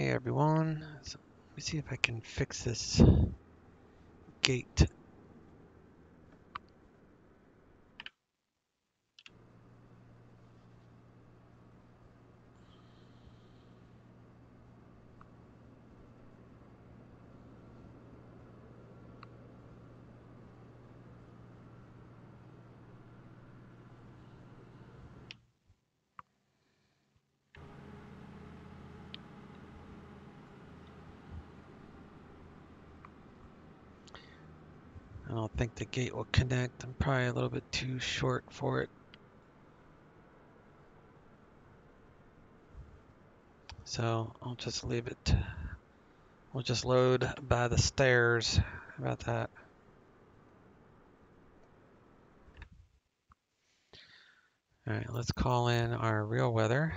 Hey everyone, so let me see if I can fix this gate. I don't think the gate will connect. I'm probably a little bit too short for it. So I'll just leave it. We'll just load by the stairs. How about that? All right, let's call in our real weather.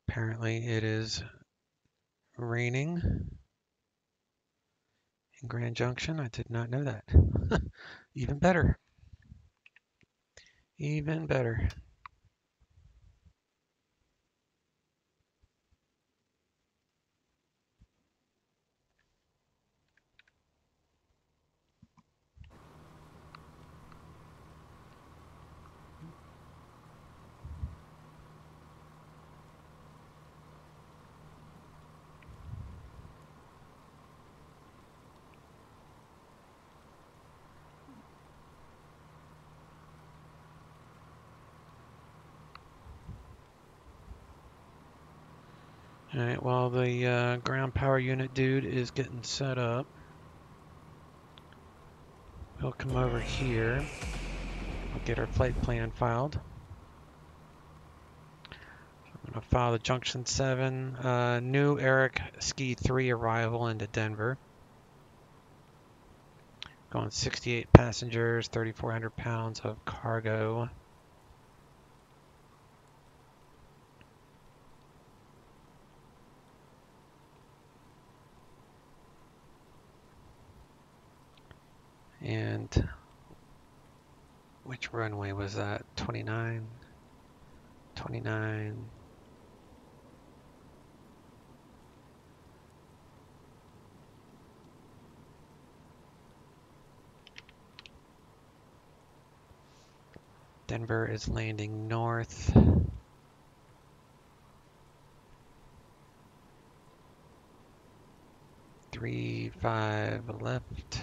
Apparently it is raining in Grand Junction. I did not know that. Even better. Even better. All right, while the ground power unit dude is getting set up, we'll come over here. We'll get our flight plan filed. I'm going to file the Junction 7, new Eric Ski 3 arrival into Denver. Going 68 passengers, 3,400 pounds of cargo. And which runway was that? 29? 29. Denver is landing north. 3-5 left.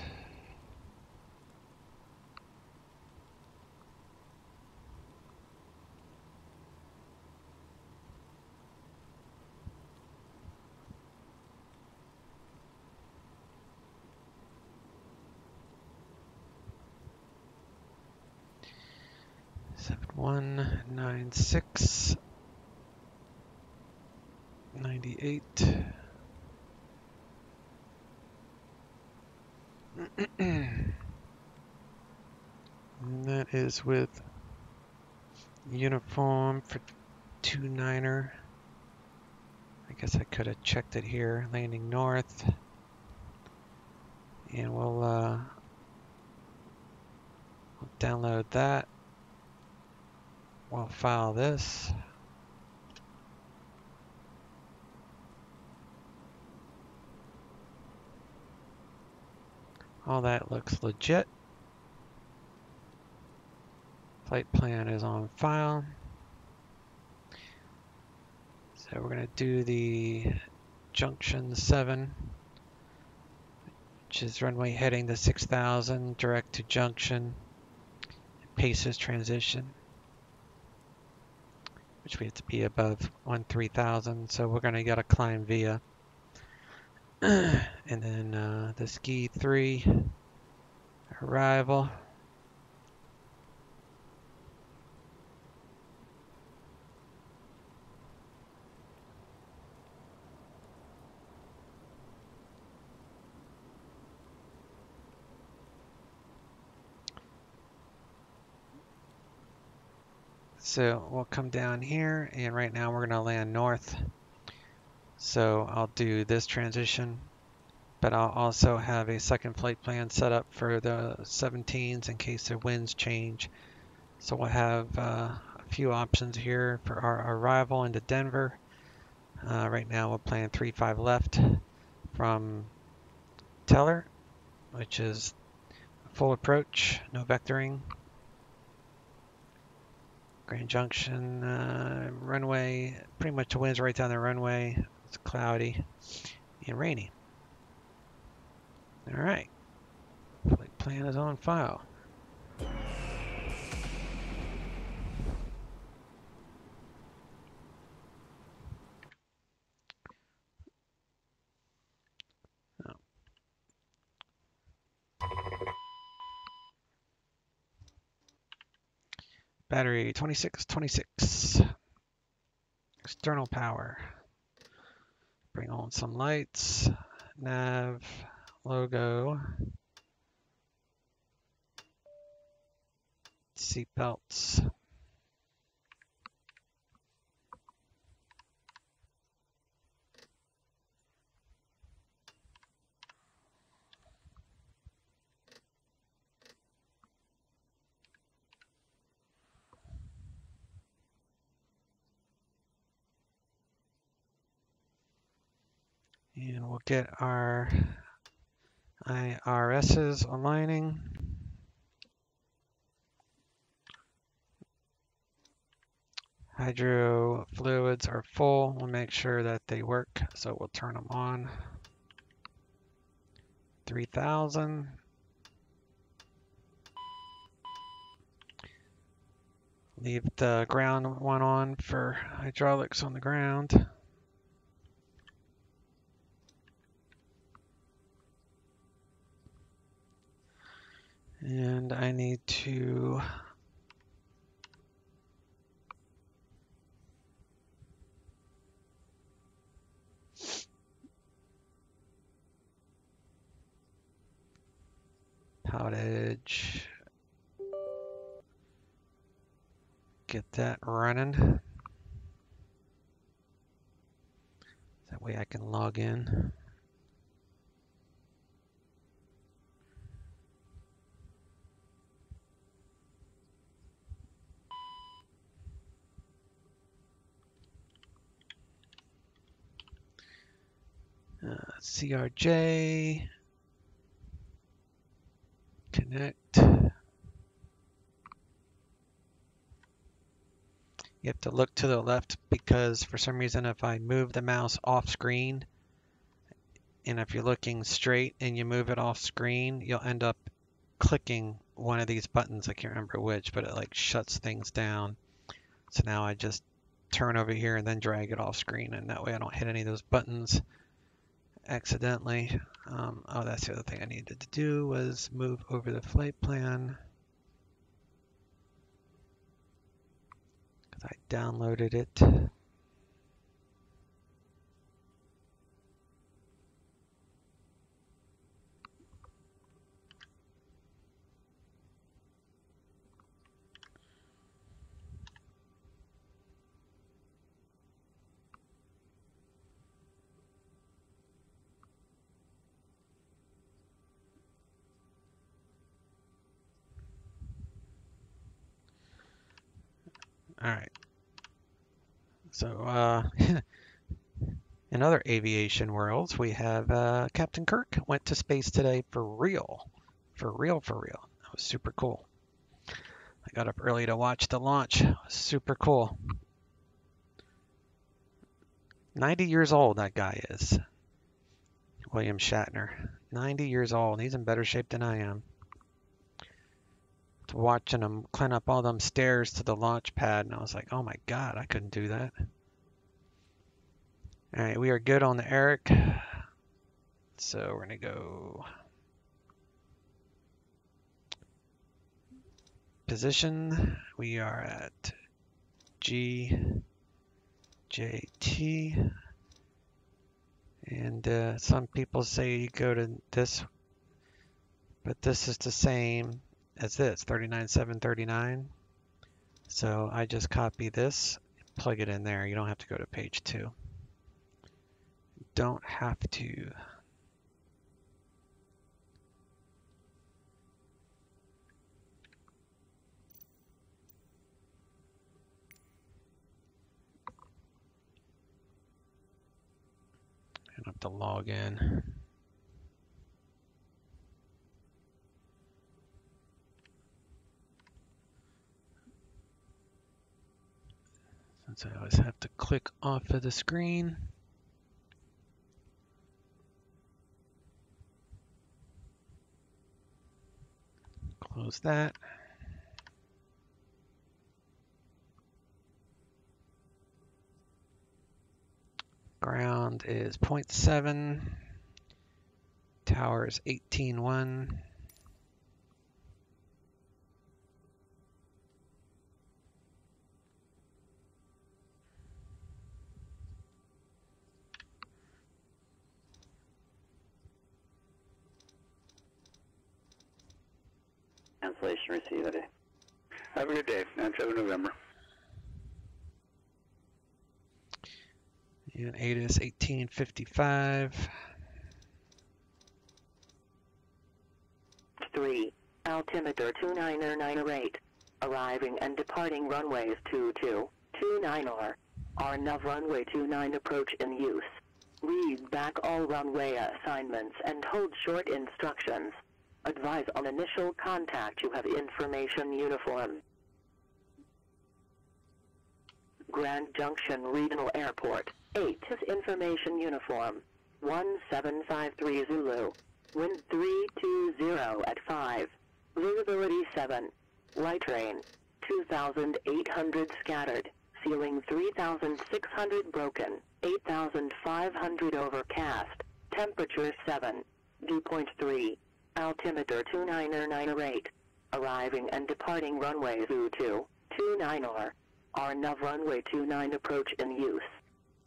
Seven 196 98. And that is with uniform for 29er. I guess I could have checked it here. Landing north. And we'll download that. We'll file this. All that looks legit. Flight plan is on file. So we're going to do the Junction 7, which is runway heading to 6,000, direct to Junction. Paces transition, which we have to be above 13,000. So we're going to get a climb via. And then the Ski 3 arrival. So we'll come down here, and right now we're going to land north. So I'll do this transition, but I'll also have a second flight plan set up for the 17s in case the winds change. So we'll have a few options here for our arrival into Denver. Right now we'll plan 35 left from Teller, which is full approach, no vectoring. Grand Junction runway, pretty much the wind's right down the runway. It's cloudy and rainy. All right, flight plan is on file. Battery 2626. External power. Bring on some lights. Nav, logo. Seat belts. And we'll get our IRSs aligning. Hydro fluids are full. We'll make sure that they work, so we'll turn them on. 3000. Leave the ground one on for hydraulics on the ground. And I need to PilotEdge, get that running. That way I can log in. CRJ, connect. You have to look to the left because for some reason if I move the mouse off screen and if you're looking straight and you move it off screen, you'll end up clicking one of these buttons. I can't remember which, but it like shuts things down. So now I just turn over here and then drag it off screen, and that way I don't hit any of those buttons accidentally. Oh, that's the other thing I needed to do was move over the flight plan because I downloaded it. All right. So in other aviation worlds, we have Captain Kirk went to space today for real. For real, for real. That was super cool. I got up early to watch the launch. It was super cool. 90 years old that guy is. William Shatner. 90 years old. He's in better shape than I am. Watching him climb up all them stairs to the launch pad, and I was like, oh my god, I couldn't do that. All right, we are good on the Eric. So we're going to go position. We are at GJT. And some people say you go to this, but this is the same as this, 39739. So I just copy this, plug it in there. You don't have to go to page 2. Don't have to. to log in. Since I always have to click off of the screen. Close that. Ground is 0.7. Tower is 18.1. Cancellation received. Have a good day. 97 November. And ATIS 1855. 3. Altimeter 29098. Arriving and departing runways 22, 29R. RNAV runway 29 approach in use. Read back all runway assignments and hold short instructions. Advise on initial contact you have information uniform. Grand Junction Regional Airport. 8 is information uniform. 1753 Zulu. Wind 320 at 5. Visibility 7. Light rain. 2,800 scattered. Ceiling 3,600 broken. 8,500 overcast. Temperature 7. Dew point 3. Altimeter 29098. Arriving and departing runway 22, 29R. RNAV runway 29 approach in use.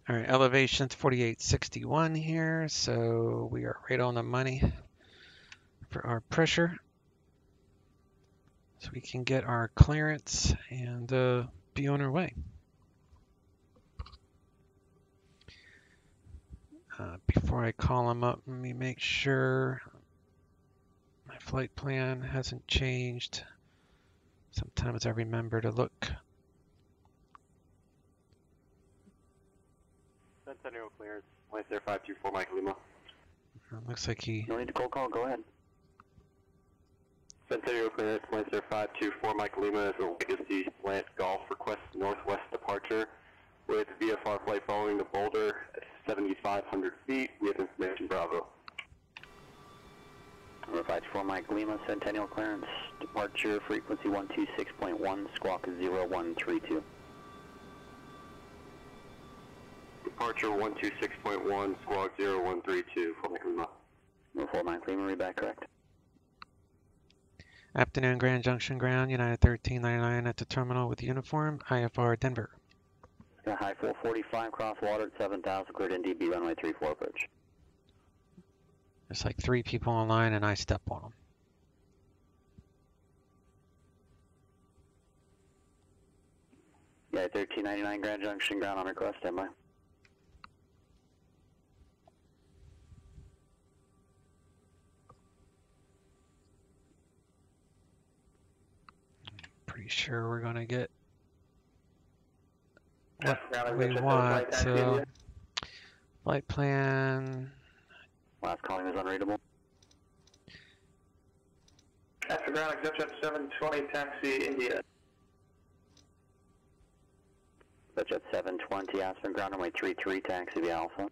All right, elevation's 4861 here, so we are right on the money for our pressure. So we can get our clearance and be on our way. Before I call them up, let me make sure my flight plan hasn't changed. Sometimes I remember to look. Centennial clearance, Flight 524 Mike Lima. Looks like he... No need to cold call, go ahead. Centennial clearance, Flight 524 Mike Lima is a Legacy Slant Golf request northwest departure with VFR flight following the boulder at 7,500 feet. We have information Bravo. 524 Mike Lima, Centennial clearance, departure frequency 126.1, squawk 0132. Departure 126.1, squawk 0132 for Mike Lima. 04 Mike Lima, read back correct. Afternoon, Grand Junction ground, United 1399 at the terminal with uniform, IFR Denver. Got high 445, cross water at 7,000, cleared NDB, runway 34 approach. There's like 3 people online and I step on them. Yeah, 1399 Grand Junction ground on request, standby. Pretty sure we're gonna get what we want, so flight plan. Last calling is unreadable. After ground, Junction 720, taxi India. Jet 720, Aspen ground runway 33, taxi via Alpha.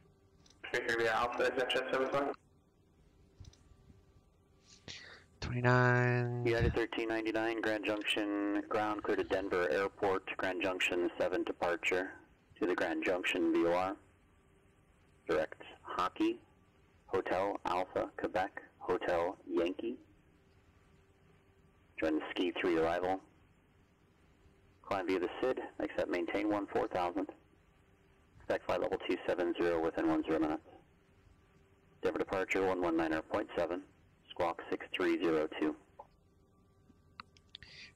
33 via Alpha, Jet 720. 29. United 1399, Grand Junction ground clear to Denver Airport, Grand Junction 7 departure to the Grand Junction VOR. Direct Hockey, Hotel Alpha, Quebec, Hotel Yankee. Join the Ski 3 arrival. Climb via the SID, accept maintain 4000. Expect flight level 270 within 10 minutes. Denver departure 119.7. Squawk 6302.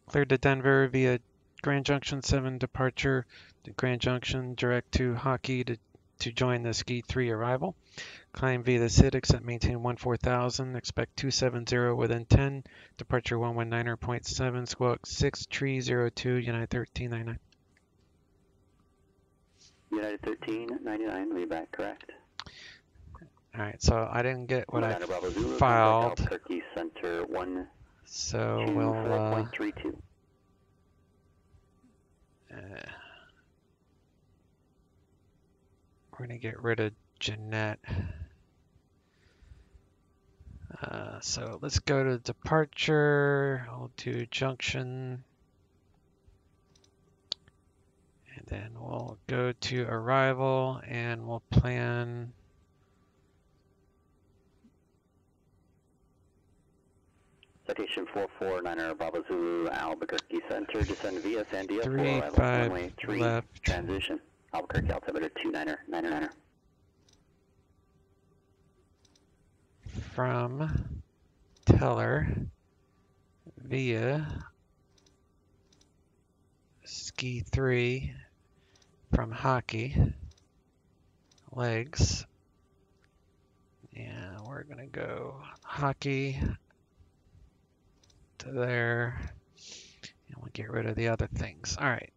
Cleared to Denver via Grand Junction 7 departure to Grand Junction direct to Hockey to join the Ski 3 arrival. Climb via the SID, accept maintain 14,000, expect 270 within 10, departure 119.7, squawk 6302, United 1399. United 1399, read back correct. All right, so I didn't get what I Bravo Zulu, filed, Albuquerque Center so we'll 124.32. we're gonna get rid of Jeanette. So let's go to departure. I'll do Junction. And then we'll go to arrival and we'll plan. Citation 449er Bravo Zulu, Albuquerque Center, descend via Sandia for 35 arrival, runway 3, left. transition, Albuquerque altimeter 29er. From Teller via Ski 3 from Hockey legs. And we're gonna go Hockey to there, and we'll get rid of the other things. All right.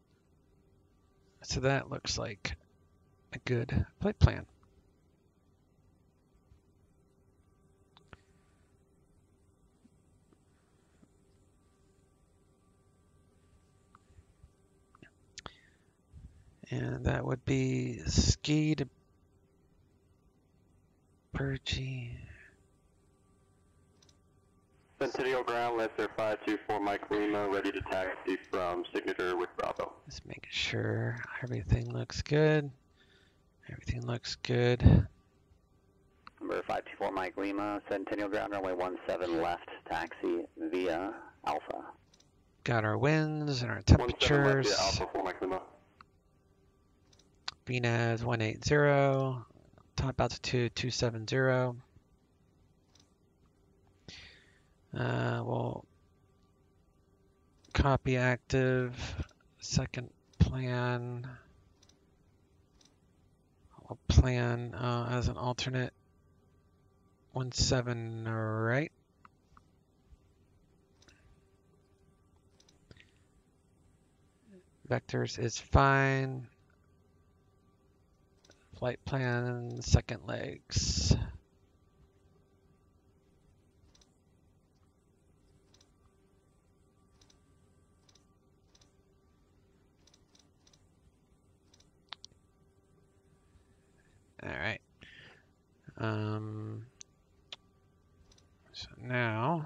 So that looks like a good flight plan. And that would be ski to Purgy. Centennial ground, Lesser 524 Mike Lima, ready to taxi from Signature with Bravo. Just making sure everything looks good. Everything looks good. Number 524 Mike Lima, Centennial ground, runway 17 left, taxi via Alpha. Got our winds and our 17 left temperatures. via Alpha 4 Mike Lima. VNAS 180. Top altitude 270. We'll copy active, second plan. I'll plan as an alternate 17 right. Vectors is fine. Flight plan, second legs. All right. So now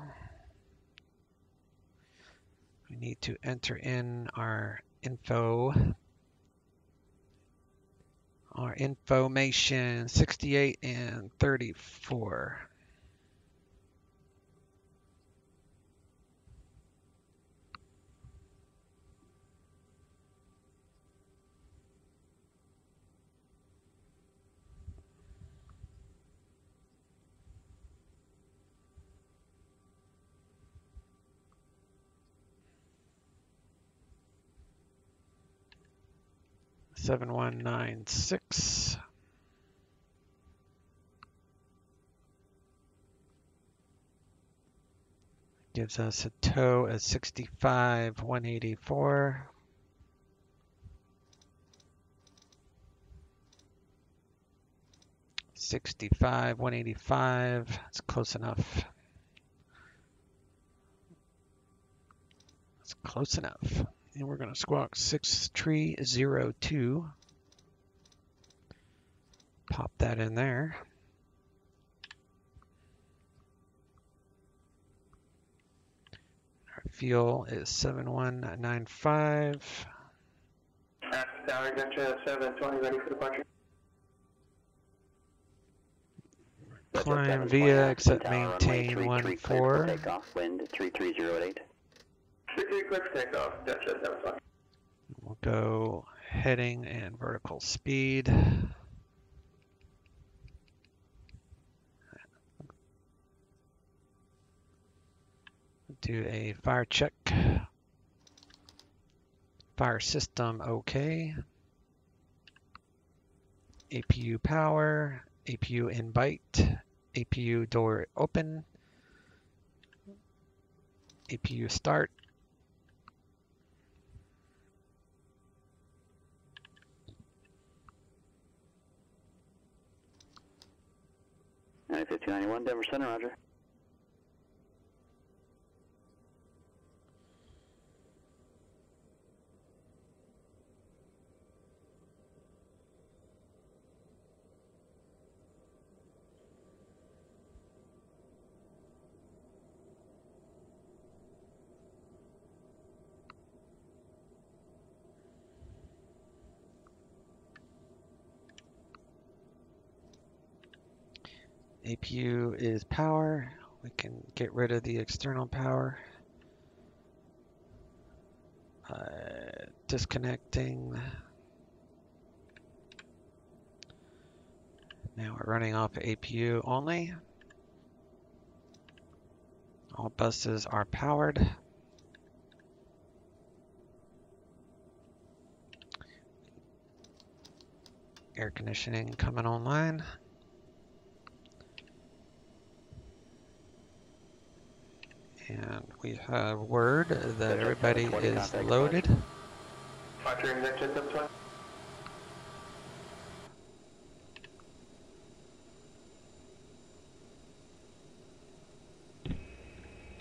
we need to enter in our info. Our information 68 and 34. Seven 196. Gives us a tow at 65 184. $65 $185. That's close enough. That's close enough. And we're going to squawk 6302. Pop that in there. Our fuel is 7195. Tower, Junction 720, ready for departure. Climb via, except Tower, maintain runway 33, 14. clear for takeoff, wind 3308. 33, clear for takeoff, Junction 720. We'll go heading and vertical speed. Do a fire check. Fire system okay. APU power, APU invite, APU door open, APU start. 95-291, Denver Center, roger. APU is power. We can get rid of the external power. Disconnecting. Now we're running off APU only. All buses are powered. Air conditioning coming online. And we have word that everybody is loaded. Factory Junction 720.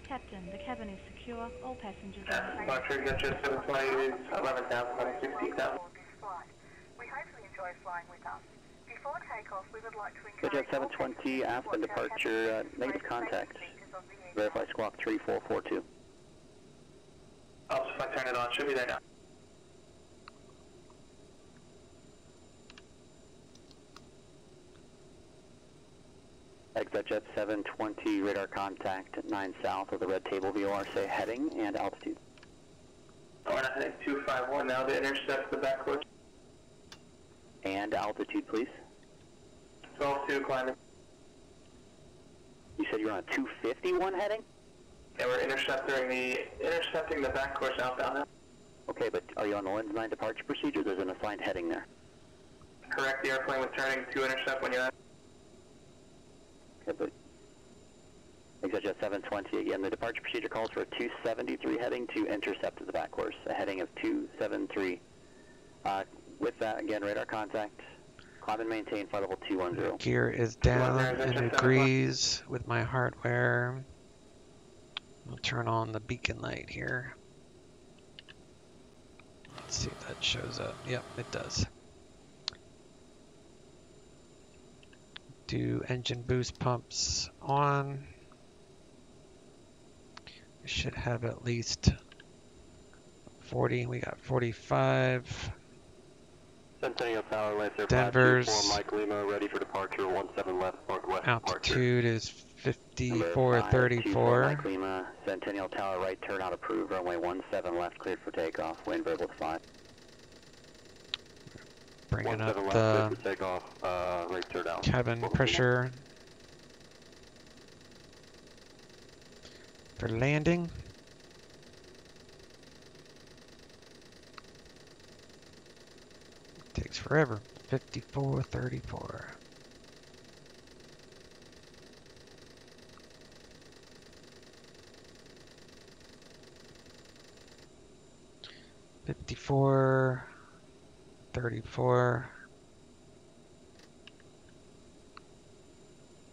Captain, the cabin is secure. All passengers are Factory Junction 720 is 11,000, 16,000. We hope you enjoy flying with us. Before takeoff, we would like to encourage Jet 720, Aspen departure, negative contact. Verify squawk 3442. I'll turn it on, should be there now. Exit Jet 720, radar contact at 9 south of the red table VOR, say heading and altitude. We're not heading 251 now to intercept the back course. And altitude, please. 12-2 climbing. You said you're on a 251 heading? Yeah, we're intercepting the back course outbound now. Okay, but are you on the lens 9 departure procedure? There's an assigned heading there. Correct, the airplane was turning to intercept when you're at. Okay, but Exit Jet 720 again. The departure procedure calls for a 273 heading to intercept the back course. A heading of 273. With that, again, radar contact. Climb and maintain flight level 210. Gear is down and agrees with my hardware. I'll turn on the beacon light here. Let's see if that shows up. Yep, it does. Do engine boost pumps on. We should have at least 40. We got 45. Centennial Tower, Lancer Denver's 524, Mike Lima, ready for departure, 17 left, northwest altitude is Number 5434. Mike Lima, Centennial Tower, right turn out approved, runway 17 left, cleared for takeoff, wind variable to 5. Bringing up 17 left, the cleared for takeoff, right turn out. cabin pressure for landing. Takes forever. 5434. $54, 34.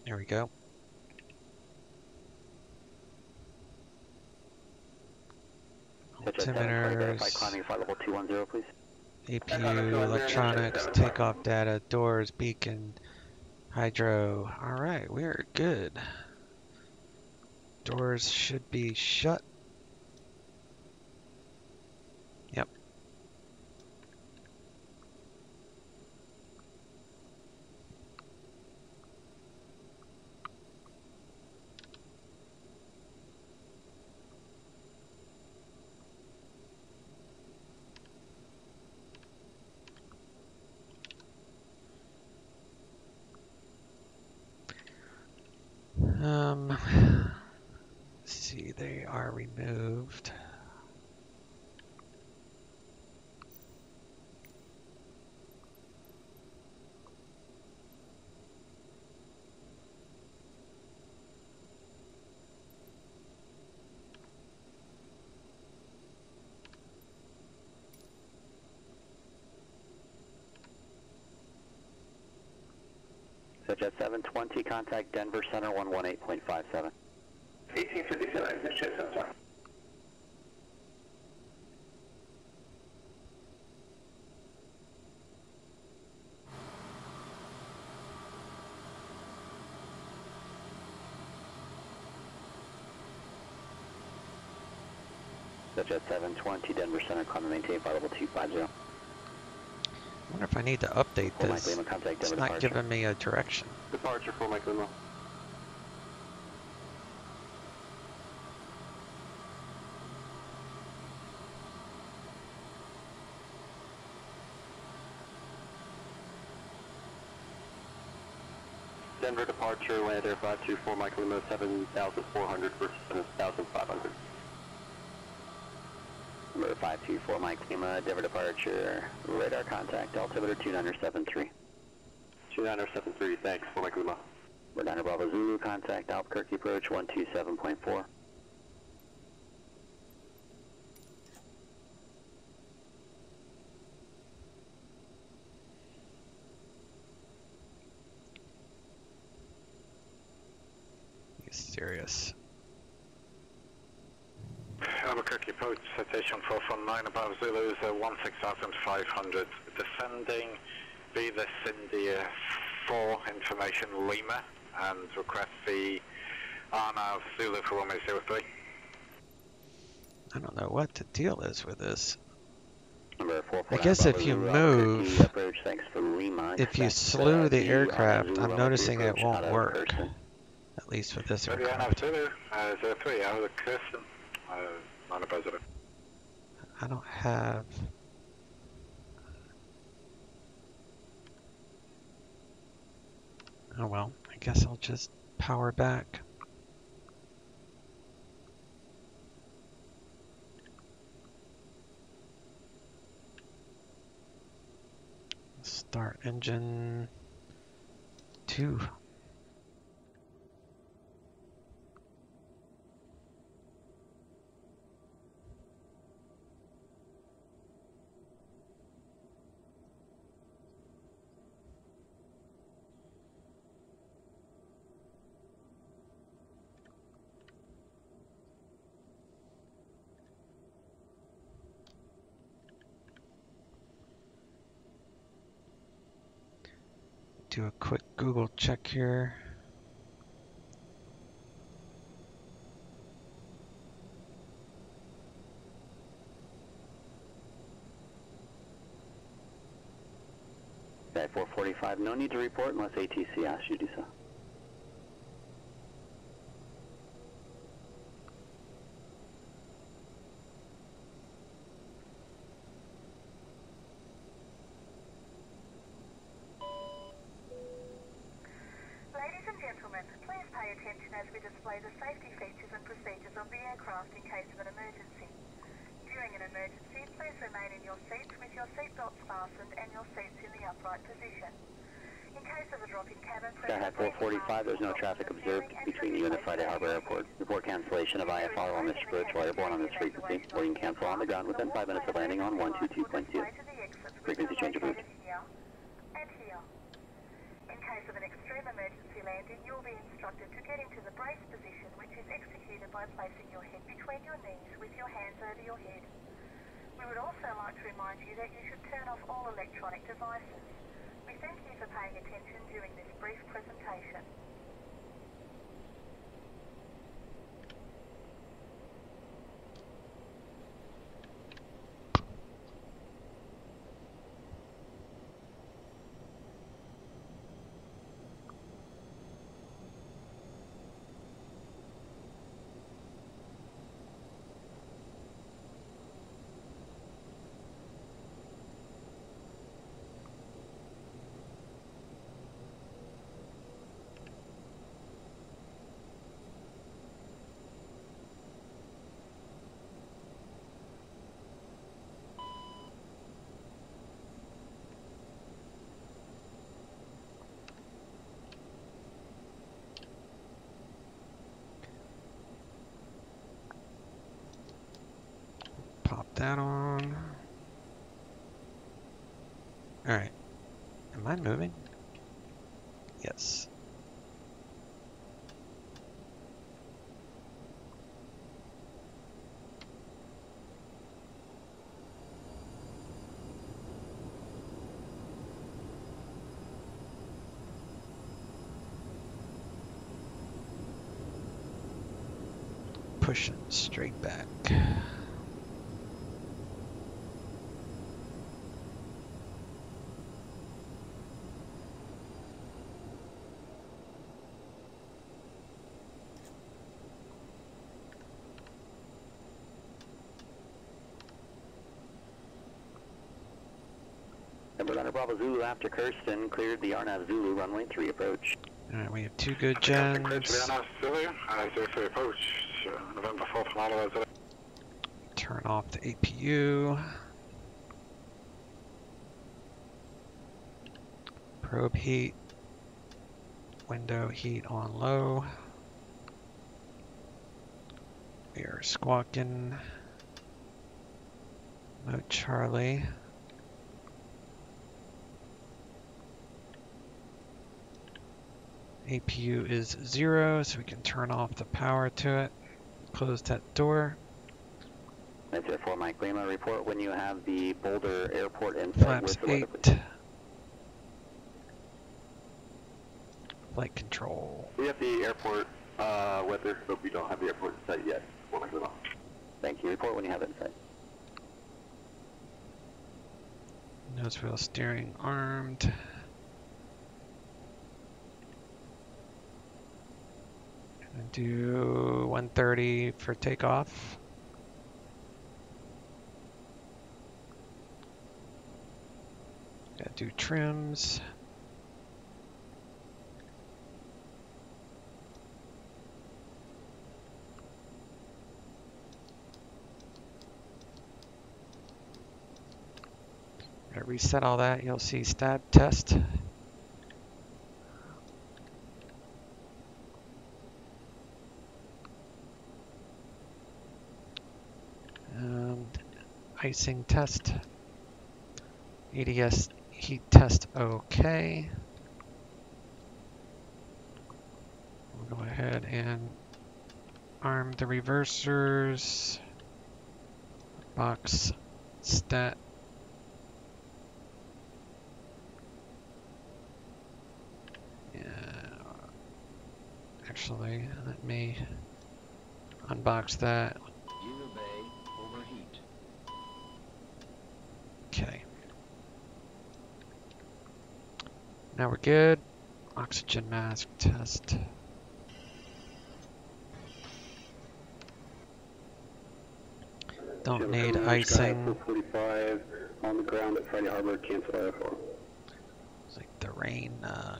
There we go. Altimeters, Climbing flight level 210, please. APU, electronics, takeoff data, doors, beacon, hydro. Alright, we're good. Doors should be shut. Yep. Let's see, they are removed. Jet 720, contact Denver Center 118.57. 1857, this Jet 720. Jet 720, Denver Center, climb and maintain flight level 250. I wonder if I need to update Full Mike this. Lima, contact It's Denver not departure. giving me a direction. Departure for Mike Lima. Denver departure, land air 524 Mike Lima, 7,400 versus 7,500. Number 524 Mike Lima, Denver departure, radar contact, altimeter 2973. 2973, thanks for Mike Lima. Radar Bravo Zulu, contact Albuquerque approach 127.4. You serious? Albuquerque approach, citation 419 above Zulu is 16,500. Descending, be this India 4 information Lima and request the RNAV Zulu for 1003. I don't know what the deal is with this. Number 449 I guess Bravo if you Zulu, move, Albuquerque approach, thanks for Lima. if you Expect, slew the view on aircraft, Zulu, I'm Albuquerque noticing it approach won't out of work. Kirsten. At least for this Ready RNAV aircraft. Zulu, 03 out of Kirsten, non positive. I don't have... Oh well, I guess I'll just power back. Start engine 2. Do a quick Google check here. Okay, 445, no need to report unless ATC asks you to do so. Ladies and gentlemen, please pay attention as we display the safety features and procedures of the aircraft in case of an emergency. During an emergency, please remain in your seats with your seatbelts fastened and your seats in the upright position. In case of a drop in cabin pressure, Skyhigh 445, there's no traffic observed between you and the Friday Harbor Airport. Report cancellation of IFR on this bridge while airborne on this frequency. Boarding cancel on the ground within 5 minutes of landing on 122.2. Frequency change approved. And here. In case of an extreme emergency landing, you will be instructed to get into the brace position, which is executed by placing your head between your knees with your hands over your head. We would also like to remind you that you should turn off all electronic devices. We thank you for paying attention during this brief presentation. Pop that on. Alright. Am I moving? Yes. Pushing straight back. Number 9 Bravo Zulu after Kirsten cleared the RNAV Zulu runway 3 approach. Alright, we have 2 good gens. Zulu, 03 approach, November 4th from Oliver Zulu. Turn off the APU. Probe heat. Window heat on low. We are squawking. Mode Charlie. APU is 0, so we can turn off the power to it. Close that door. That's it for Mike Lima. Report when you have the Boulder Airport in sight Flaps with the weather, 8. please. Flight control. We have the airport weather, but we don't have the airport in sight yet. Thank you. Report when you have it in sight. Nose wheel steering armed. Gonna do 130 for takeoff. Gotta do trims. Gotta reset all that. You'll see stab test. And icing test. ADS heat test okay. We'll go ahead and arm the reversers. Box stat. Actually, let me unbox that. Okay. Now we're good. Oxygen mask test. Don't need icing. 45 on the ground at Friday Harbor, cancel IFR. It's like the rain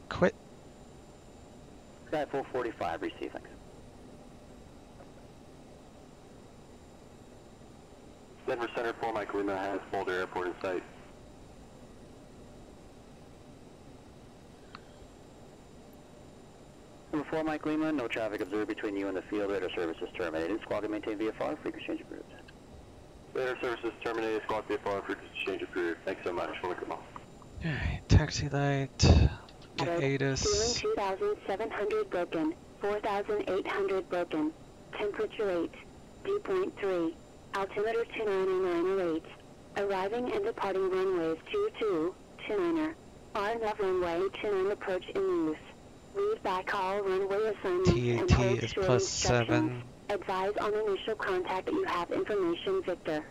quit. Sky 445 receiving. Denver Center 4 Mike Lima has Boulder Airport in sight. Number 4 Mike Lima, no traffic observed between you and the field. Radar services terminated. Squawk and maintain VFR. Frequency change approved. Radar services terminated. Squawk VFR. Frequency change approved. Thanks so much. We'll look at them all. Alright, taxi light. Get ATIS. Ceiling 2,700 broken. 4,800 broken. Temperature 8. Dew point 3. Altimeter 29908. Arriving and departing runways 22, 29er. RNAV runway 29 approach in use. Read back all runway assignments and TAT hold is short plus instructions. 7. Advise on initial contact that you have information Victor.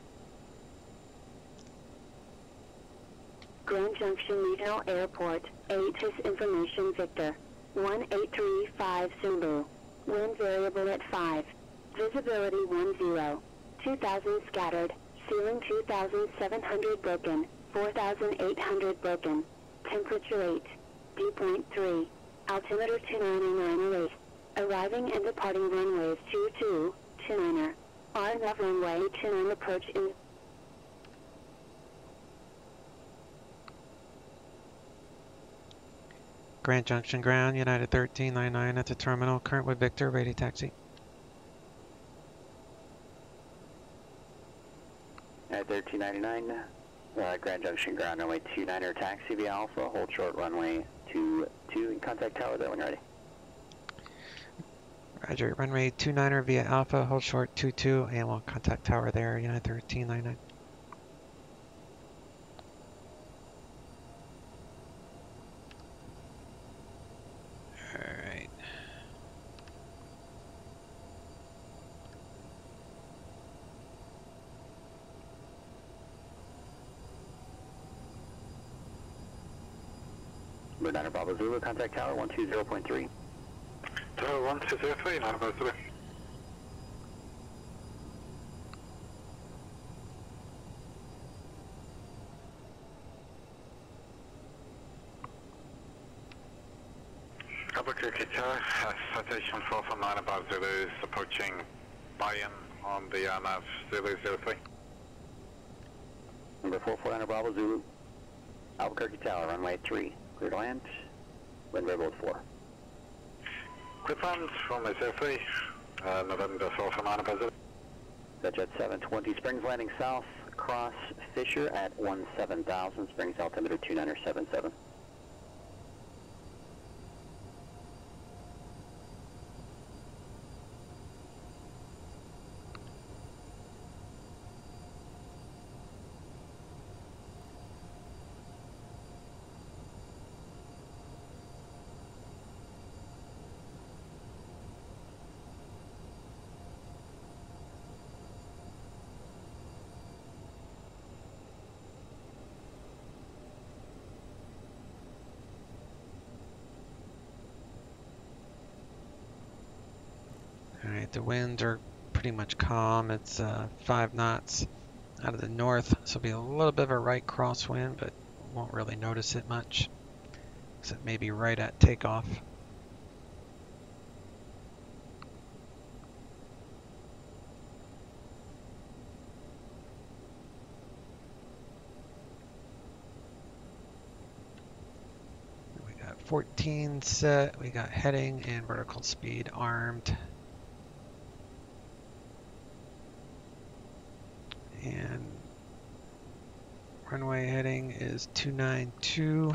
Grand Junction Regional Airport, ATIS information Victor. 1835 Zulu. Wind variable at 5. Visibility 10. 2,000 scattered. Ceiling 2,700 broken. 4,800 broken. Temperature 8. Dew point 3. Altimeter 29908. Arriving and departing runways 22, 29er. RNAV runway 29 approach in. Grand Junction ground, United 1399 at the terminal. Current with Victor, ready taxi. At 1399. Grand Junction, ground runway 29er, taxi via Alpha, hold short runway 22, and contact tower there when you're ready. Roger, runway 29er via Alpha, hold short 22, and we'll contact tower there, United 1399. Alright. Niner Bravo Zulu, contact tower 120.3. Tower 1203, Niner Bravo Zulu. Albuquerque Tower, citation 4 from Niner Bravo Zulu is approaching buy-in on the nav 003. Number 449 Bravo Zulu, Albuquerque Tower, runway 3, clear to land, wind variable 4. Clear land, runway 03, November 4 from Niner Bravo Zulu. CRJ-720, Springs landing south, cross Fisher at 17,000, Springs altimeter 2977. Alright, the winds are pretty much calm. It's 5 knots out of the north, so it'll be a little bit of a right crosswind, but won't really notice it much, because it may be right at takeoff. We got 14 set, we got heading and vertical speed armed. And runway heading is 292.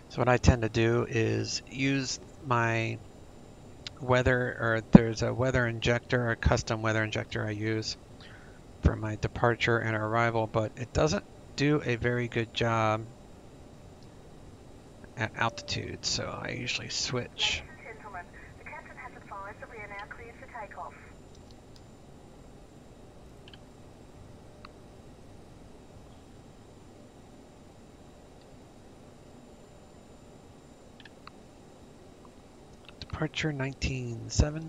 So what I tend to do is use my weather, or there's a weather injector, a custom weather injector I use for my departure and arrival, but it doesn't do a very good job at altitude, so I usually switch. Ladies and gentlemen, the captain has advised that we are now cleared for takeoff. Departure 19.7.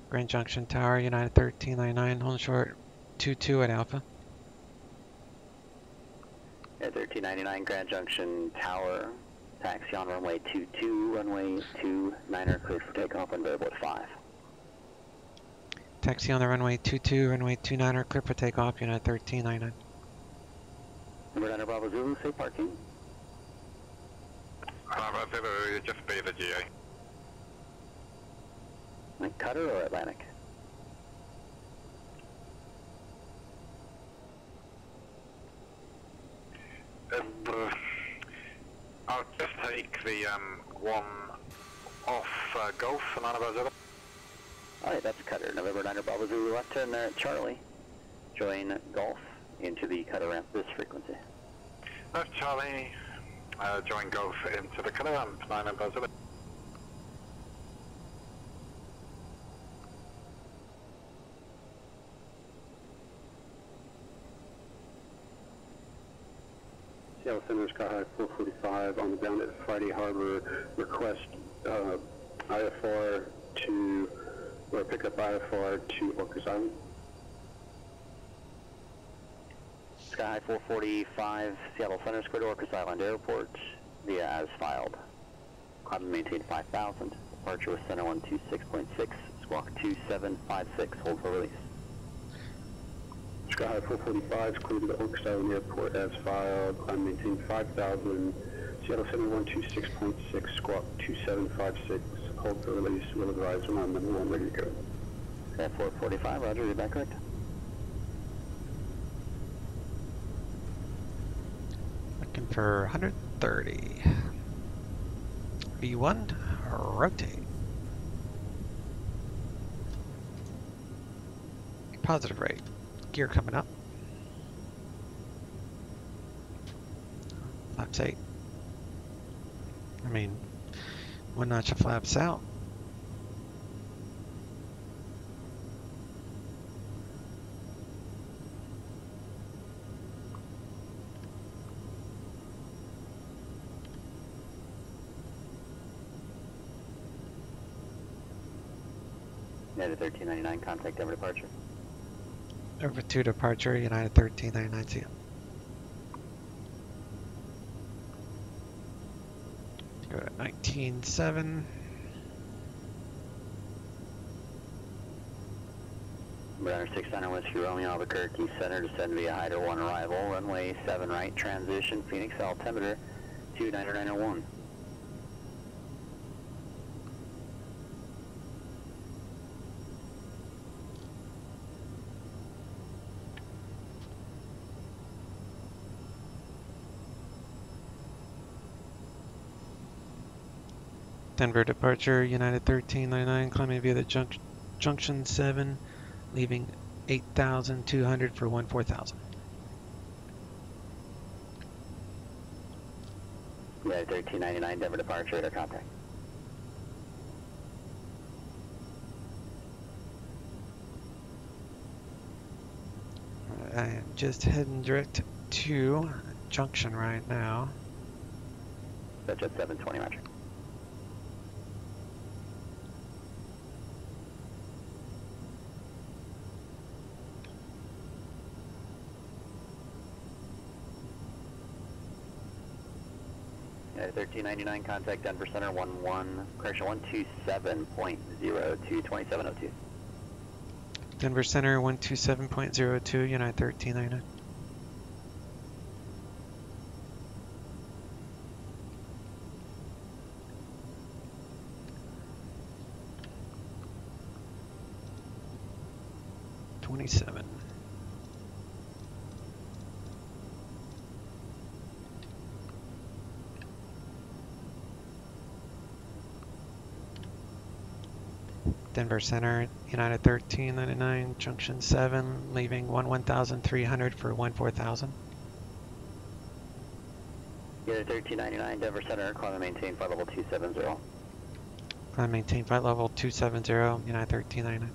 Grand Junction Tower, United 1399, hold short 22 at Alpha. At 1399 Grand Junction Tower, taxi on runway 22, runway 29er, cleared for takeoff, wind variable at 5. Taxi on the runway 22, runway 29er, clear for takeoff, United 1399. Number 9 Bravo Zulu, safe parking. Bravo Zulu, just be the GA. Like Cutter or Atlantic? I'll just take the one off Golf for Niner Bravo Zulu. Alright, that's Cutter. November 9 Bravo Zulu, left turn there at Charlie. Join Golf, into the cutter ramp this frequency. Left Charlie, join Golf into the cutter ramp, 9 above 0. Seattle Center, Sky High 445 on the ground at Friday Harbor. Request IFR to, or pick up IFR to Orcas Island. Sky High 445, Seattle Center, Square to Orcas Island Airport, via as filed. Climb and maintain 5,000. Departure with center 126.6, squawk 2756, hold for release. Sky High 445 is cleared to the Orcas Island Airport as filed. Climb maintain 5,000. Seattle Center 126.6, squawk 2756, hold for release. Will advise when I'm number 1 ready to go. Sky 445, roger, you're back correct. Looking for 130. V1, rotate. Positive rate. Gear coming up. Flaps 8. I mean, one notch of flaps out. United 1399, contact Denver departure. Over to departure, United 1399, see ya. Go to 19.7. Runner 69 Whiskey Romeo, Albuquerque Center, descend via Hyder 1 arrival, runway 7 right, transition, Phoenix altimeter 29901. Denver departure, United 1399, climbing via the Junction 7, leaving 8,200 for 14,000. United 1399, Denver departure, radar contact. I am just heading direct to Junction right now. CRJ-720, roger. United 1399, contact Denver Center 127.02, Denver Center 127.02, United 1399. Denver Center, United 1399, Junction 7, leaving 1,300 for 14,000. United 1399, Denver Center, climb and maintain flight level 270. Climb and maintain flight level 270, United 1399.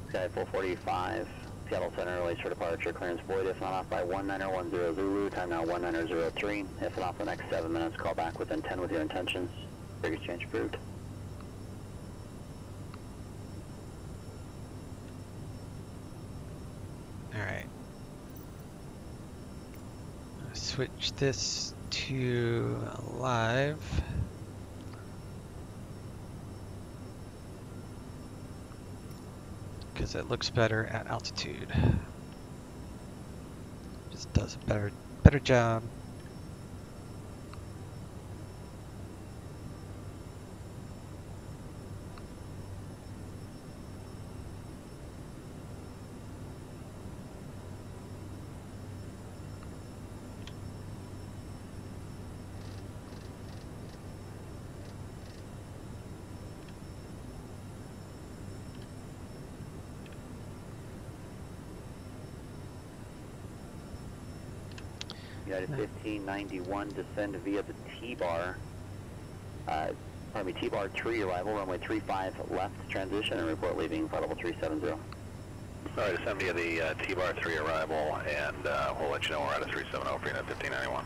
Sky 445, Seattle Center, release for departure, clearance void, if not off by 19010 Zulu, time now 19003. If not off the next 7 minutes, call back within 10 with your intentions. Brig exchange approved. Alright. Switch this to live. Because it looks better at altitude. Just does a better job. United 1591, descend via the T-bar. T-bar 3 arrival, runway 35 left transition, and report leaving flight level 370. Alright, descend via the T-bar 3 arrival, and we'll let you know we're at a 370 for Unit 1591.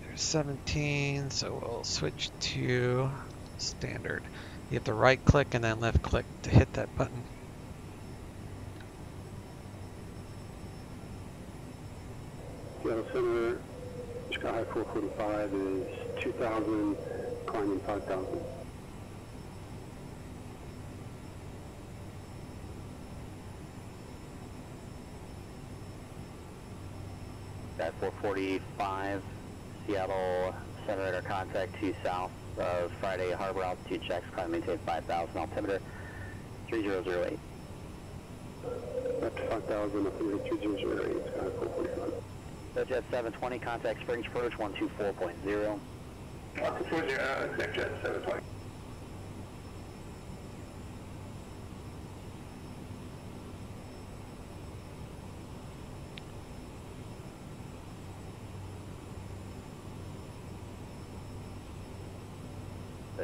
There's 17, so we'll switch to standard. You have to right click and then left click to hit that button. Seattle Center, Sky High 445 is 2,000, climbing 5,000. At 445, Seattle Center radar contact to south of Friday Harbor, altitude checks, climb maintain 5,000, altimeter 3008. Up to 5,000, altimeter 3008, Sky 445. Jet 720, contact Springs approach 124.0. 140, exact Jet 720.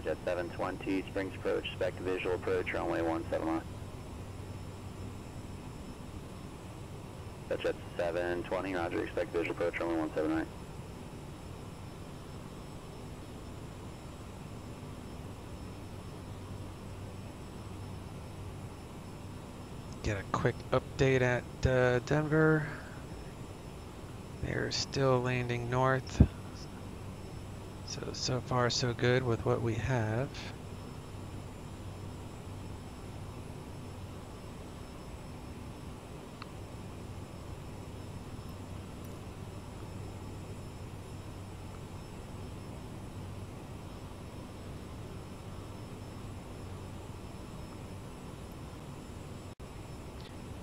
Jet 720, Springs approach, expect visual approach, runway 17 Jet 720, roger, expect visual approach, runway 179. Get a quick update at Denver. They're still landing north. So far so good with what we have.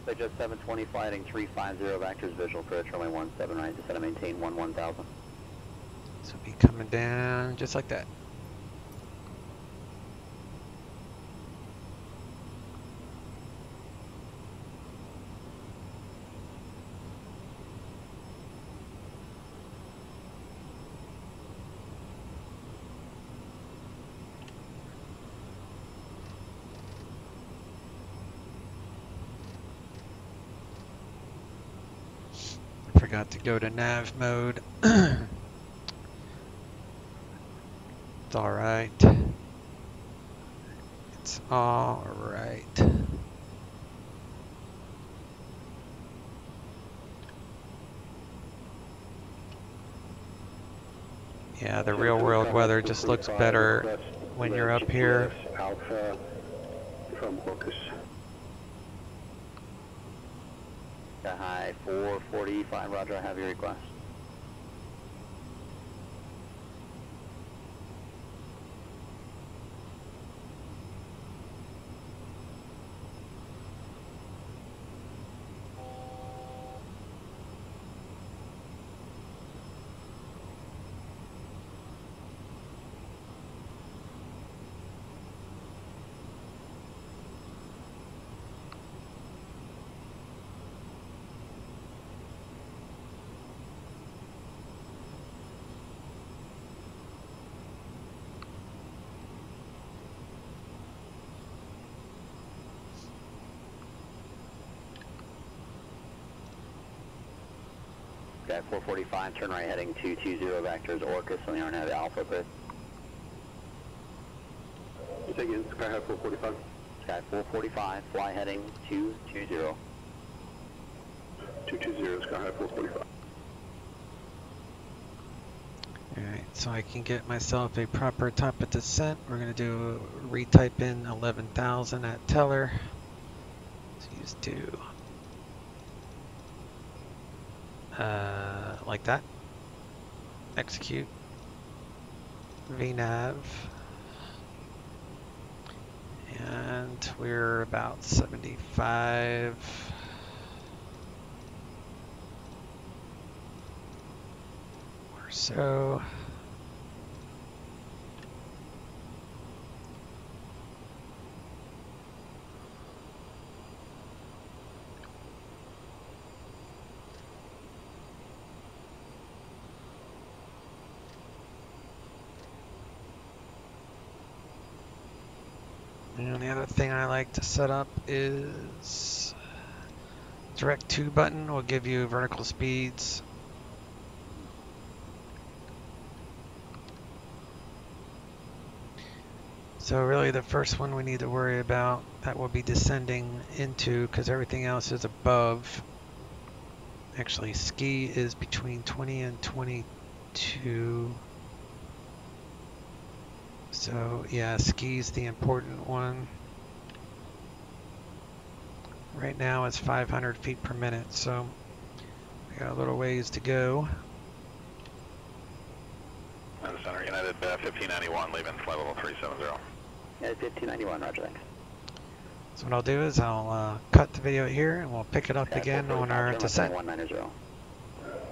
Jet 720, flighting 350, vectors, visual approach, runway 179, descend and maintain 11,000. So be coming down just like that. Forgot to go to nav mode. It's alright. It's alright. Yeah, the real world weather just looks better when you're up here. Alpha from Focus. High 445, roger, I have your request. Sky 445, turn right heading 220 vectors, Orcus on the RNAV Alpha grid. Say again, Sky High 445. Sky 445, fly heading 220. 220, Sky High 445. Alright, so I can get myself a proper type of descent. We're going to do retype in 11,000 at Teller. Let's use 2. like that. Execute. VNav. And we're about 75. Or so. And the other thing I like to set up is direct to button will give you vertical speeds. So really the first one we need to worry about that we'll be descending into, because everything else is above. Actually, ski is between 20 and 22. So yeah, ski's the important one. Right now it's 500 feet per minute, so we got a little ways to go. And Center United 1591, leaving flight level 370. United 1591, roger, thanks. So what I'll do is I'll cut the video here and we'll pick it up again on our descent. 190.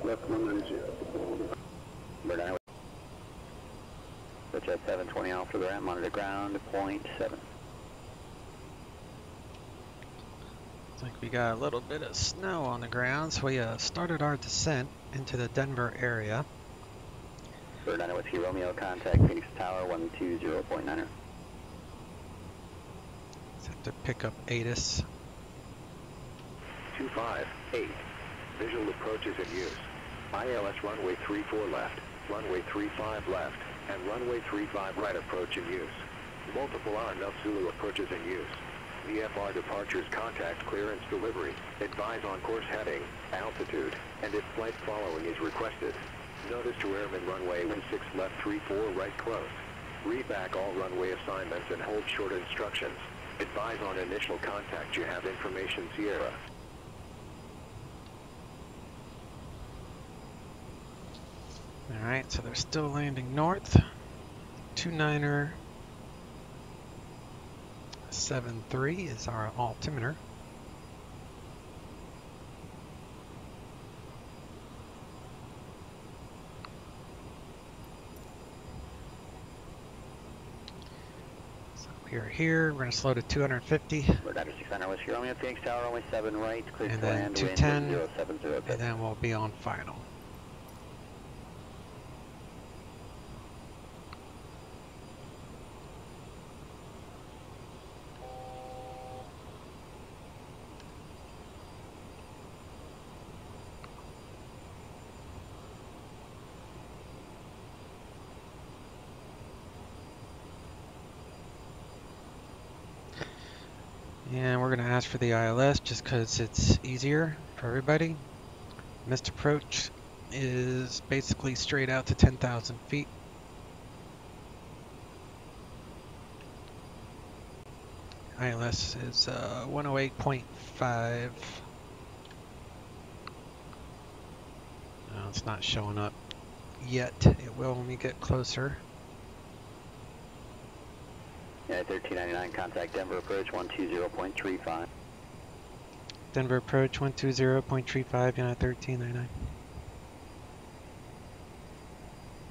Left 190. Bird 9. CRJ-720 off to the ramp, monitor ground, 0.7. Looks like we got a little bit of snow on the ground, so we started our descent into the Denver area. Bird 9 Whiskey Romeo, contact Phoenix Tower, 120.9er. Just have to pick up ATIS. 258. Visual approaches in use. ILS runway 34 left, runway 35 left, and runway 35 right approach in use. Multiple R Zulu approaches in use. VFR departures, contact clearance delivery. Advise on course heading, altitude, and if flight following is requested. Notice to airman runway 16 left 34 right close. Read back all runway assignments and hold short instructions. Advise on initial contact. You have information Sierra. Alright, so they're still landing north. 29er 73 is our altimeter. So we are here, we're going to slow to 250. Bird 9 600 Whiskey Romeo, Phoenix Tower, runway 7 right, clear And to then land, 210, wind 070. and then we'll be on final. And we're going to ask for the ILS just because it's easier for everybody. Missed approach is basically straight out to 10,000 feet. ILS is 108.5. No, it's not showing up yet. It will when we get closer. United 1399, contact Denver approach 120.35. Denver approach 120.35, United 1399.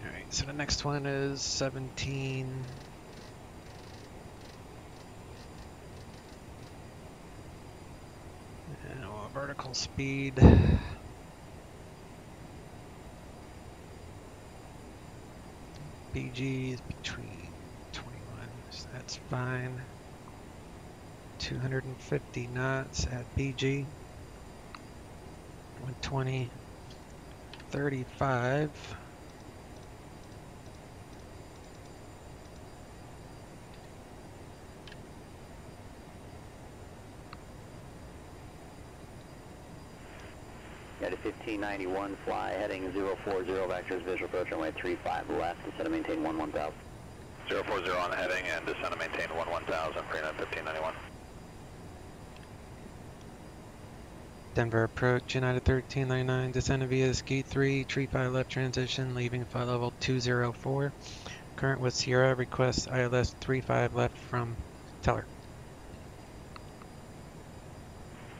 Alright, so the next one is 17. And vertical speed. BG is between 21, so that's fine. 250 knots at BG. 120, 35. United 1591, fly heading 040, vectors visual approach runway 35 left, descend and maintain 1000. 040 on heading and descend and maintain 1000, pre-9 1591. Denver approach, United 1399, descending via Ski 3, tree 5 left transition, leaving flight level 204. Current with Sierra, request ILS 35 left from Teller.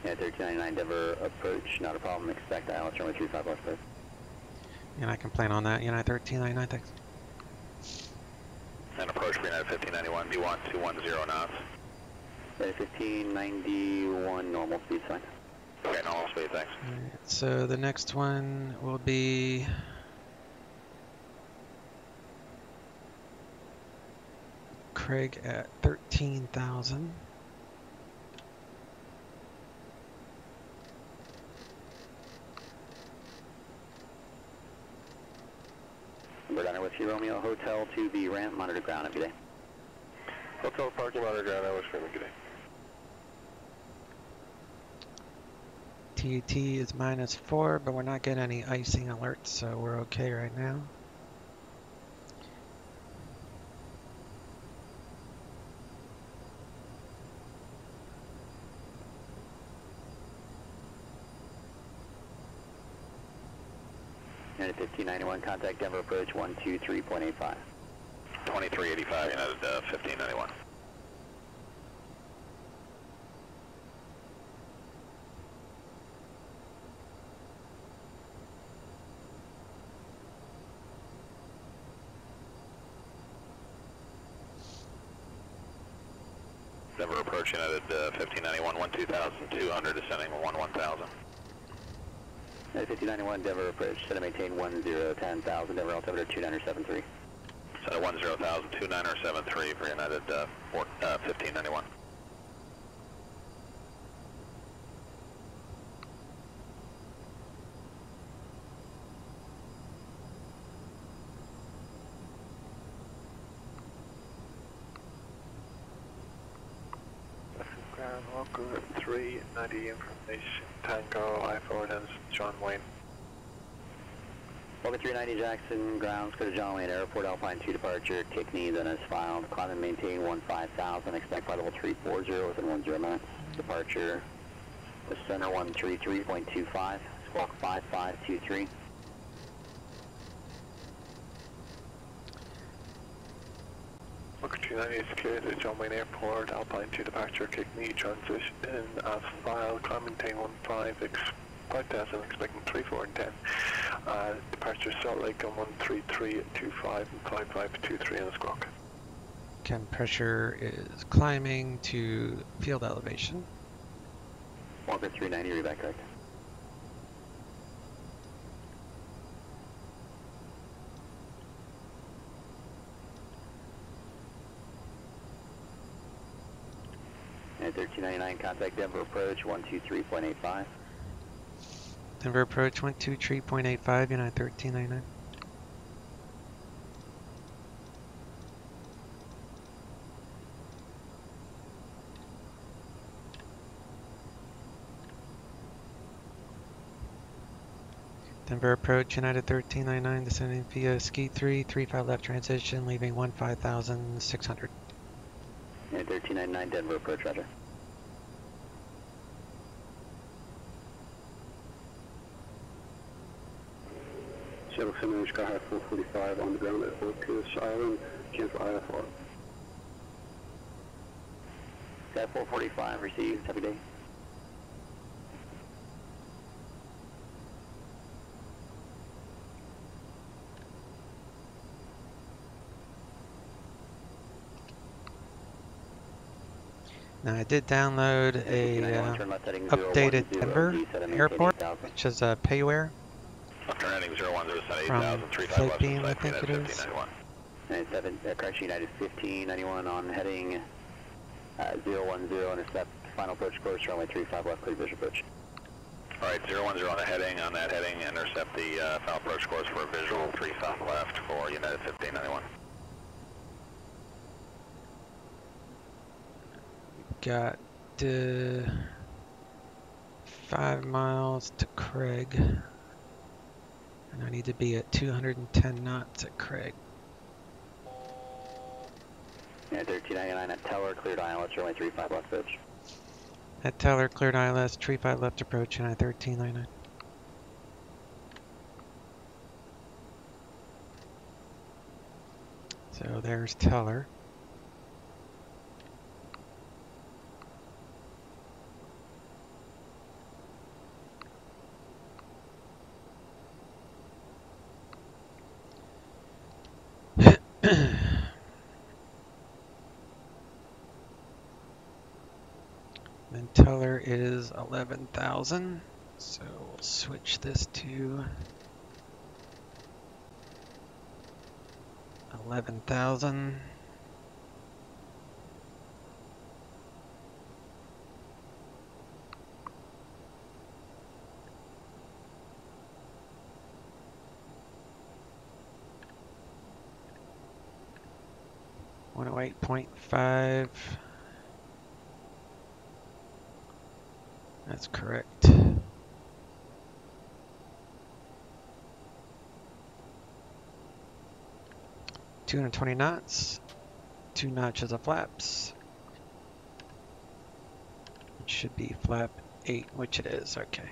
Yeah, 1399 Denver approach, not a problem, expect ILS runway 35 left clear. And I can plan on that, United 1399, thanks. And approach for United 1591, D1 210 knots. United 1591, normal speed sign. Okay, normal speed, thanks. Alright, so the next one will be Craig at 13,000. Number Diner with you, Romeo, hotel to the ramp, monitor ground every day. Hotel parking monitor ground, I was for good day. TAT is -4, but we're not getting any icing alerts, so we're okay right now. United 1591, contact Denver approach 123.85. 2385, United 1591. Denver approach, United 1591, 12,200, descending 1000. United 1591, Denver approach, set to maintain 10,000, Denver altimeter 2973. Set at 10,000, 2973 for United 1591. Ground, local 390 information, Tango, I-4, John Wayne. Over 390 Jackson, grounds, go to John Wayne Airport, Alpine 2 departure, kick knee, then as filed, climb and maintain 15,000, expect flight level 340 within 10 minutes, departure, the center 133.25, squawk 5523. Local 390 is cleared at John Wayne Airport, Alpine 2 departure, kick knee, transition as filed, climb and maintain 5,000, expecting 34 and 10. Departure Salt Lake on 133.25 and 5523 on the squawk. Chem pressure is climbing to field elevation. Walker 390, read back correct. And 1399, contact Denver approach 123.85. Denver approach 123.85, United 1399. Denver approach, United 1399, descending via Ski 3, 35 left transition, leaving 15,600. And 1399, Denver approach, roger. Seattle 700, Sky High 445 on the ground at Orcas Island, cancel IFR. Sky 445, received, happy day. Now I did download a updated Denver airport, which is a Payware Turn heading 010, from 8,000, 35 Flight left, Beam, I think it is. 1591. 97, correction, United 1591 on heading 010, intercept final approach course, runway 35 left, clear visual approach. Alright, 010 on the heading, on that heading, intercept the final approach course for a visual 35 left for United 1591. Got 5 miles to Craig, and I need to be at 210 knots at Craig. Yeah, 1399 at Teller, cleared ILS, runway 35 left approach. At Teller, cleared ILS, tree 5 left approach, and I-1399. So there's Teller. Then Teller is 11,000. So we'll switch this to 11,000. One oh 8.5. That's correct. 220 knots, 2 notches of flaps. It should be flap 8, which it is. Okay.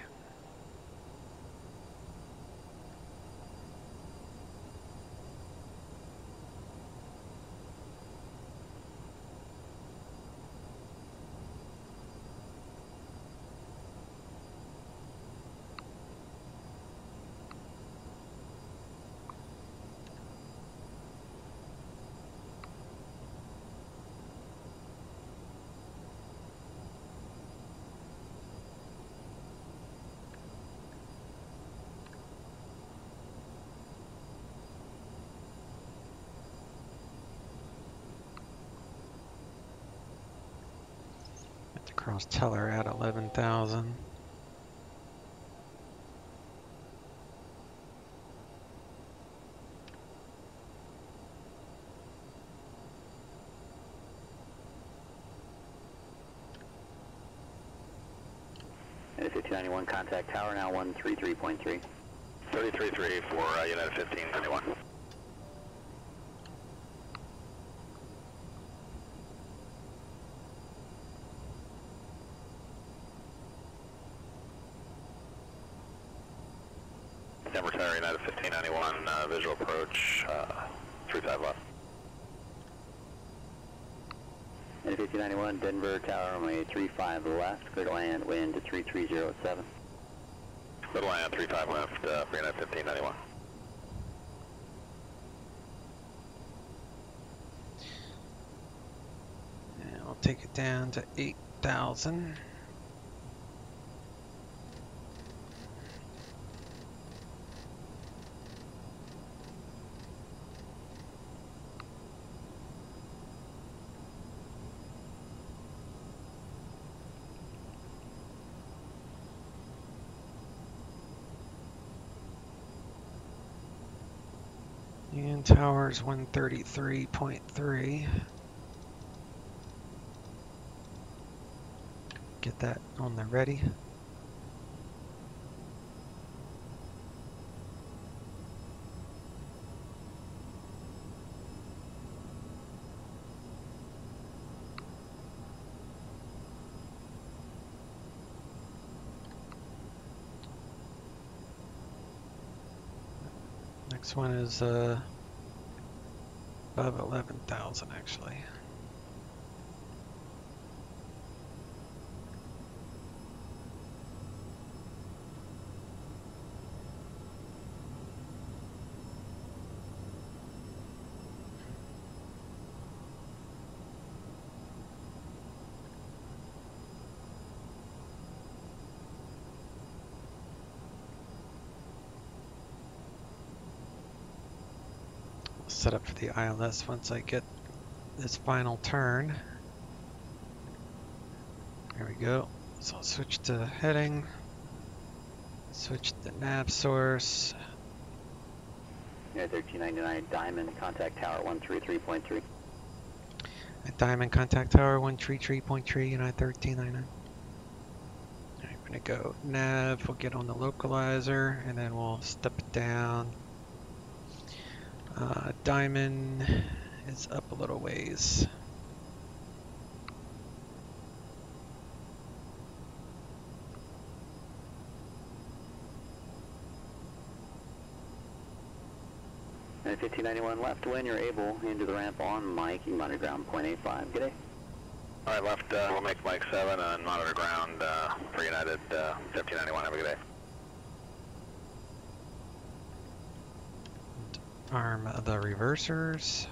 Cross Teller at 11,000. United 1591, contact tower now 133.3. 33.3 for United 1591. Denver Tower, United 1591, visual approach, 35 left. United 1591, Denver Tower, runway 35 left, clear to land, wind to 3307. Clear to land, 35 left, for United 1591. And I'll take it down to 8,000. And tower's 133.3. Get that on the ready. Next one is above 11,000 actually. Set up for the ILS once I get this final turn. There we go. So I'll switch to heading, switch to nav source. United 1399, Diamond, contact tower 133.3. At Diamond, contact tower 133.3, United 1399. Alright, we're gonna go nav, we'll get on the localizer, and then we'll step it down. Diamond is up a little ways. 1591 left when you're able into the ramp on Mike. You can monitor ground 0.85. Good day. All right, left, we'll make Mike 7 and monitor ground for United 1591. Have a good day. Arm the reversers.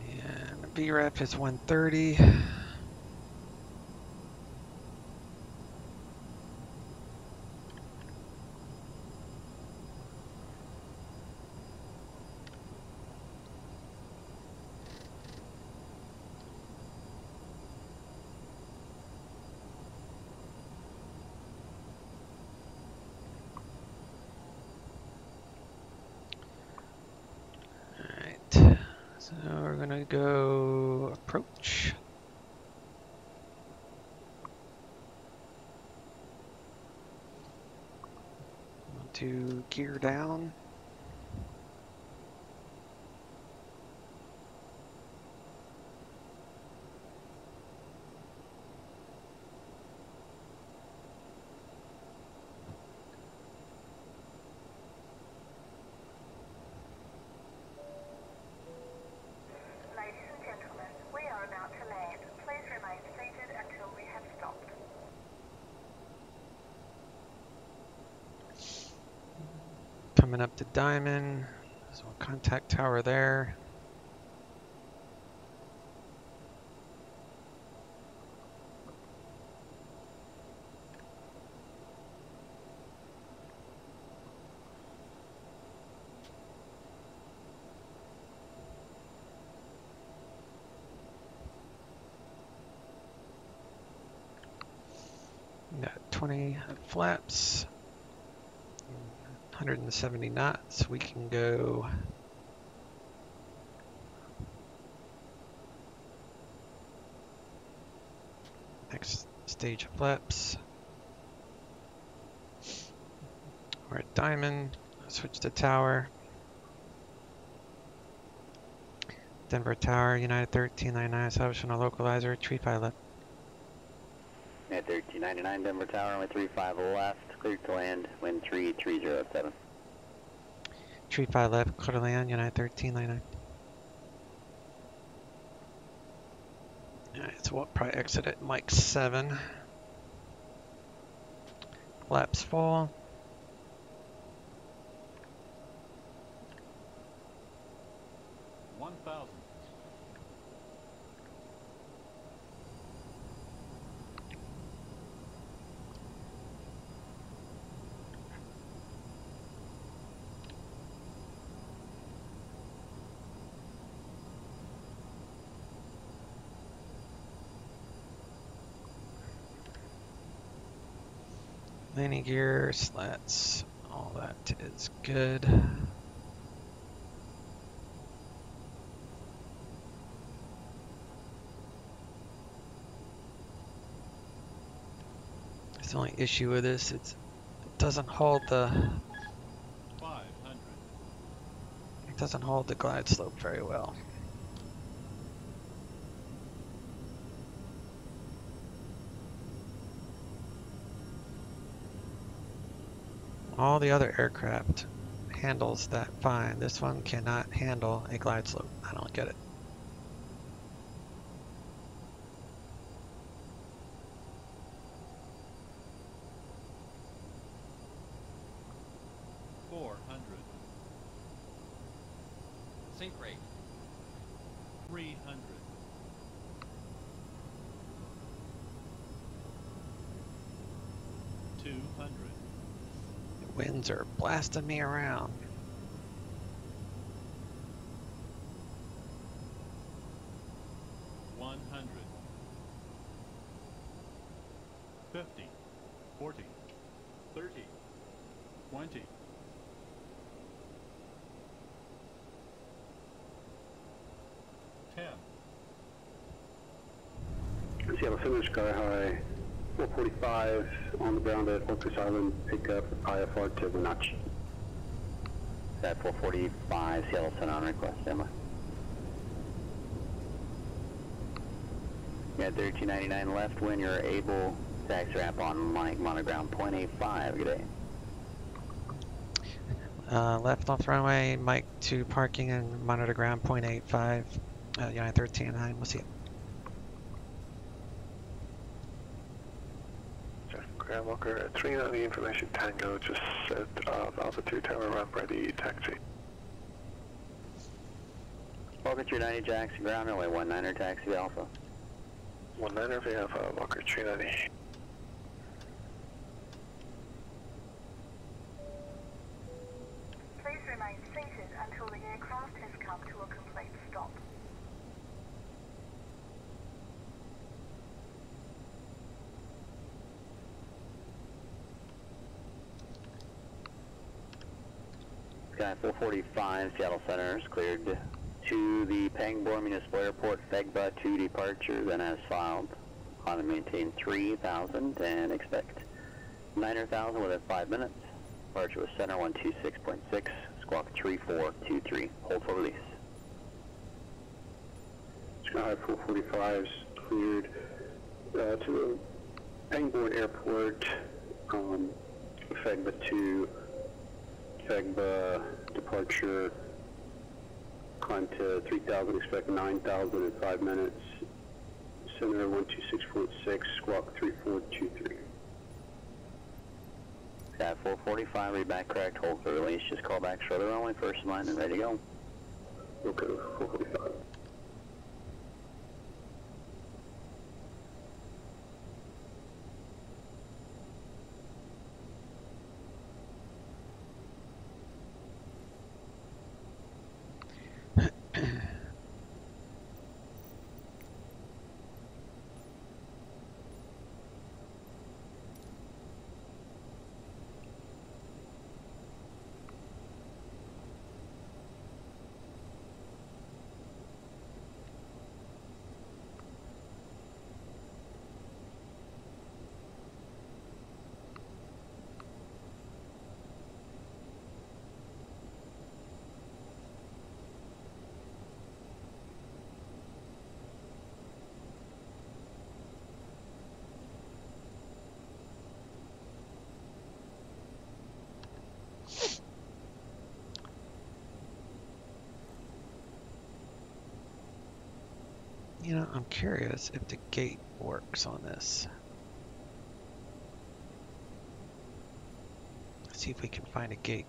And VREF is 130. So we're gonna go approach. To gear down. Coming up to Diamond, so contact tower there. Got 20 flaps. 170 knots, we can go next stage of flaps. We're at Diamond, switch to tower. Denver Tower, United 1399, establishing a localizer, tree 5 left. United 1399, Denver Tower, runway 35 left, cleared to land, wind 3307. Tree 5 left, clear to land, United 1399. Alright, so we'll probably exit at Mike 7. Flaps full. Landing gear, slats, all that is good. The only issue with this, it doesn't hold the 500. It doesn't hold the glide slope very well. All the other aircraft handles that fine. This one cannot handle a glide slope. I don't get it. Sink rate 300. 200. The winds are blasting me around. $100. 50. 40. 30. 20. 10. Seattle Center, Sky High, 445 on the ground at Orcas Island, pick up IFR to Wenatchee. At 445, Seattle Center on request, Emma. Got 1399 left when you're able. Taxi wrap on Mike, monoground 0.85. Good day. Left off runway, Mike to parking and monitor ground 0.85. United 1309, we'll see you. Graham Walker, 390 information Tango, just set Alpha 2 tower ramp ready, taxi. Walker 390, Jackson, ground runway 19er, taxi Alpha. 19er, we have Walker 390. Please remain seated until the aircraft has come to a complete stop. Sky 445, Seattle Center is cleared to the Pangbourne Municipal Airport, FEGBA to departure, then as filed. Climb and maintain 3,000 and expect 9,000 within 5 minutes. Departure with center 126.6, squawk 3423. Hold for release. Sky 445 is cleared to the Pangbourne Airport, FEGBA to FEGBA departure. Climb to 3,000, expect 9,000 in 5 minutes. Center 126.6, squawk 3423. Sky 445, read back correct, hold for release. Just call back shortly runway, first in line and ready to go. Okay, 445. You know, I'm curious if the gate works on this. Let's see if we can find a gate.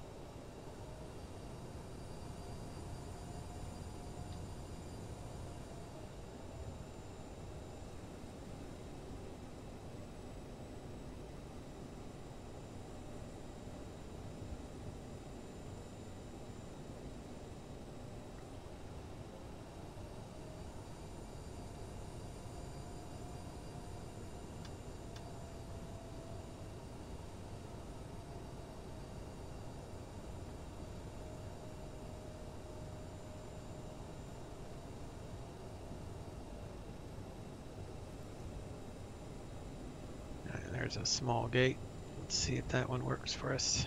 There's a small gate. Let's see if that one works for us.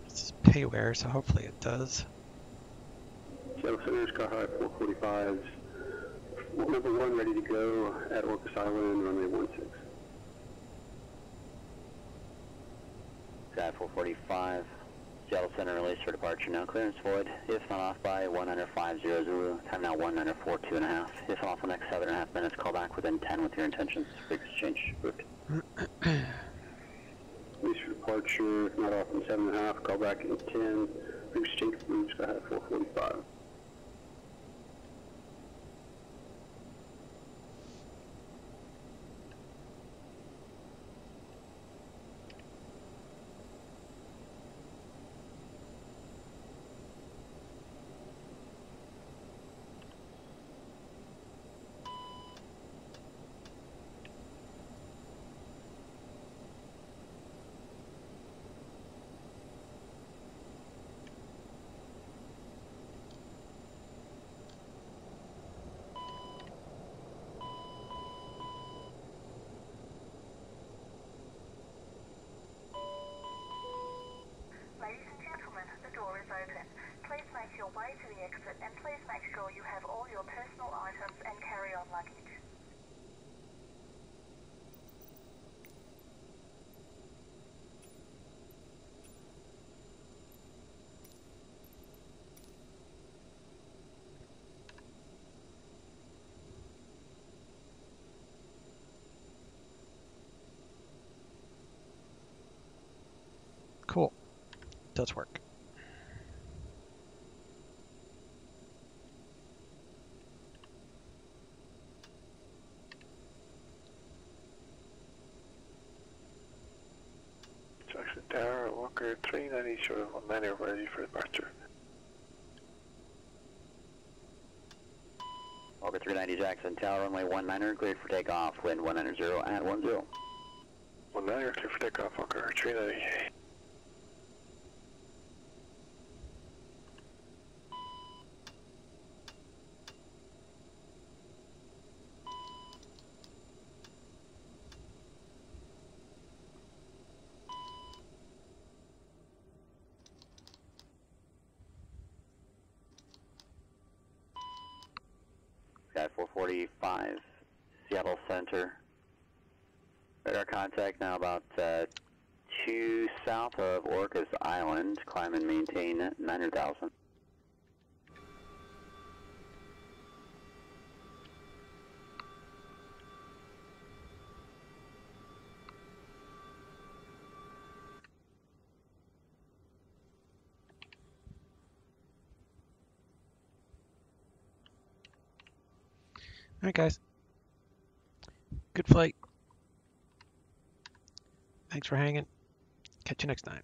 This is payware, so hopefully it does. Seattle Center, Sky High 445, number 1 ready to go at Orcas Island, runway 16. Sky 445, Seattle Center release for departure now. Clearance void. If not off by 195.0 Zulu. Time now 194.2.5. If off the next 7.5 minutes, call back within 10 with your intentions. Frequency change. Booked. Release for departure. If not off in 7.5, call back in 10. Frequency change. Sky High 445. ensure you have all your personal items and carry-on luggage. Cool. Does work. Junction Tower, Walker 390, short of 19 ready for departure. Walker 390 Jackson Tower, runway 19er, cleared for takeoff, wind 190 at 10. 19er, clear for takeoff, Walker 390. Sky 445, Seattle Center. Radar contact now about 2 south of Orcas Island. Climb and maintain 900,000. All right, guys. Good flight. Thanks for hanging. Catch you next time.